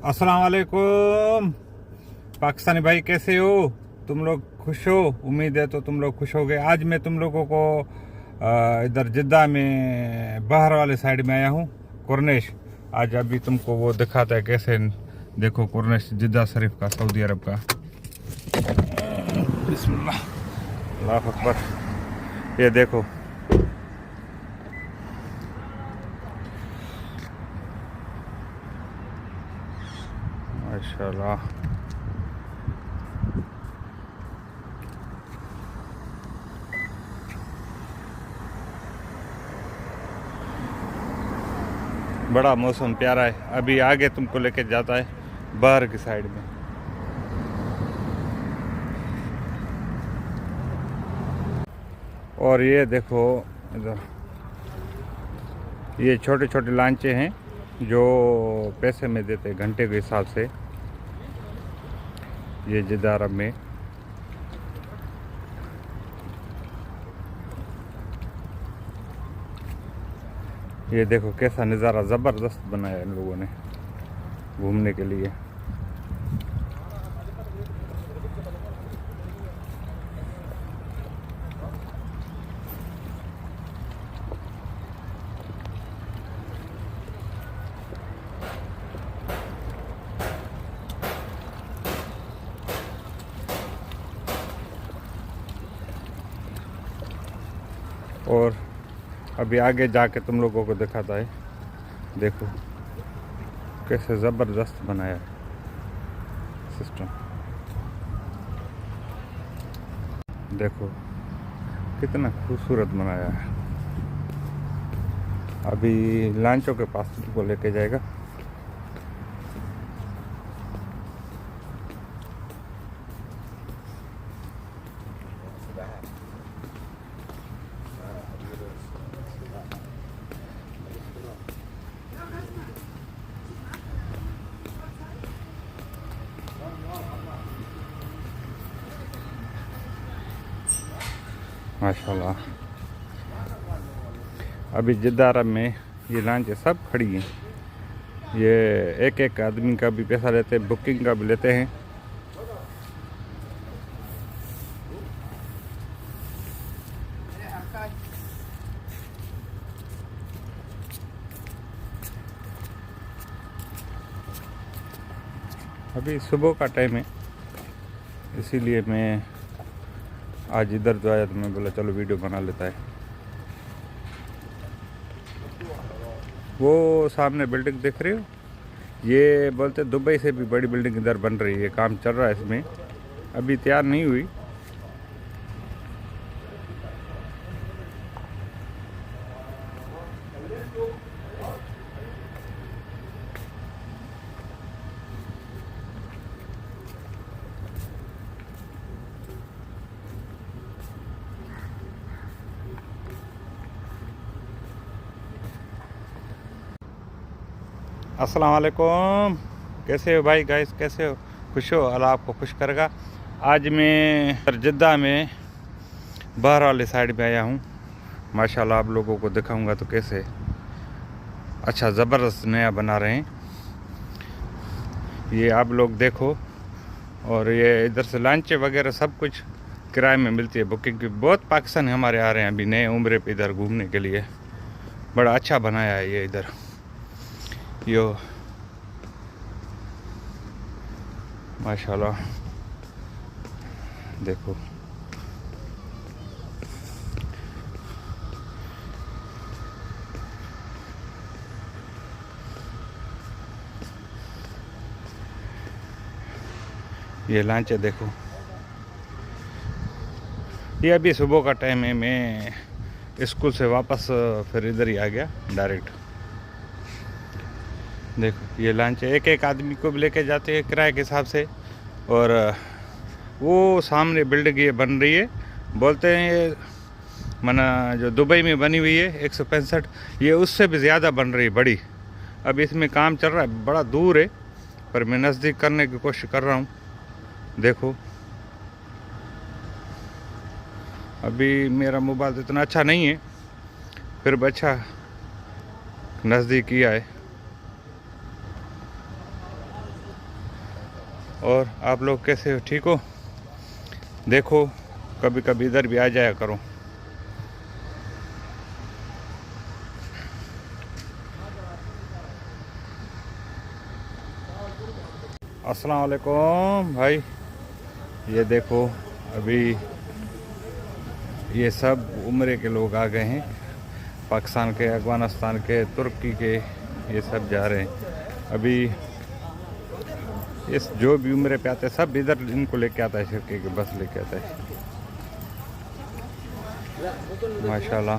अस्सलाम वालेकुम पाकिस्तानी भाई, कैसे हो? तुम लोग खुश हो? उम्मीद है तो तुम लोग खुश हो गए। आज मैं तुम लोगों को इधर जिद्दा में बाहर वाले साइड में आया हूँ, कुरनेश। आज अभी तुमको वो दिखाता है कैसे। देखो कुरनेश जिद्दा शरीफ का, सऊदी अरब का। बिस्मिल्लाह, अल्लाह अकबर। ये देखो, माशाल्लाह। बड़ा मौसम प्यारा है। अभी आगे तुमको लेके जाता है बाहर की साइड में। और ये देखो इधर, ये छोटे छोटे लांचे हैं जो पैसे में देते हैं, घंटे के हिसाब से। ये जिद्दा अरब में ये देखो कैसा नज़ारा ज़बरदस्त बनाया इन लोगों ने घूमने के लिए। और अभी आगे जाके तुम लोगों को दिखाता है। देखो कैसे ज़बरदस्त बनाया है सिस्टम। देखो कितना खूबसूरत बनाया है। अभी लांचों के पास तुमको लेके जाएगा। माशाल्लाह, अभी जिद्दा अरब में ये लांचें सब खड़ी हैं। ये एक एक आदमी का भी पैसा लेते हैं, बुकिंग का भी लेते हैं। अभी सुबह का टाइम है, इसीलिए मैं आज इधर जो आया तो मैं बोला चलो वीडियो बना लेता है। वो सामने बिल्डिंग देख रहे हो, ये बोलते दुबई से भी बड़ी बिल्डिंग इधर बन रही है। काम चल रहा है इसमें, अभी तैयार नहीं हुई। अस्सलाम वालेकुम, कैसे हो भाई गाइस, कैसे हो? खुश हो? अल्लाह आपको खुश करेगा। आज मैं जिद्दा में बाहर वाले साइड पे आया हूँ। माशाल्लाह आप लोगों को दिखाऊंगा तो कैसे अच्छा ज़बरदस्त नया बना रहे हैं। ये आप लोग देखो। और ये इधर से लंच वगैरह सब कुछ किराए में मिलती है, बुकिंग की। बहुत पाकिस्तानी हमारे आ रहे हैं अभी नए उम्रे पे इधर घूमने के लिए। बड़ा अच्छा बनाया है ये इधर। यो माशाल्लाह देखो, ये लांचे देखो। ये अभी सुबह का टाइम है, मैं स्कूल से वापस फिर इधर ही आ गया डायरेक्ट। देखो ये लंच एक एक आदमी को भी लेके जाते हैं किराए के हिसाब से। और वो सामने बिल्डिंग ये बन रही है, बोलते हैं ये मना जो दुबई में बनी हुई है 165, ये उससे भी ज़्यादा बन रही है बड़ी। अब इसमें काम चल रहा है, बड़ा दूर है, पर मैं नज़दीक करने की कोशिश कर रहा हूँ। देखो अभी मेरा मोबाइल तो इतना अच्छा नहीं है, फिर भी अच्छा नज़दीक ही आए। और आप लोग कैसे हो, ठीक हो? देखो कभी कभी इधर भी आ जाया करो। अस्सलाम वालेकुम भाई। ये देखो अभी ये सब उम्रे के लोग आ गए हैं, पाकिस्तान के, अफगानिस्तान के, तुर्की के, ये सब जा रहे हैं अभी। इस जो भी उम्रे पे आते हैं सब इधर इनको लेके आता है, शिरके के बस लेके आता है माशाल्लाह।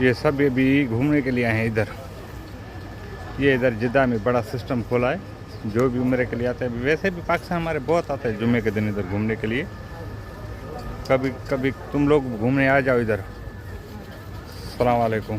ये सब ये भी घूमने के लिए आए हैं इधर। ये इधर जिद्दा में बड़ा सिस्टम खोला है, जो भी उम्रे के लिए आते हैं। वैसे भी पाकिस्तान हमारे बहुत आते हैं जुम्मे के दिन इधर घूमने के लिए। कभी कभी तुम लोग घूमने आ जाओ इधर। अस्सलाम वालेकुम।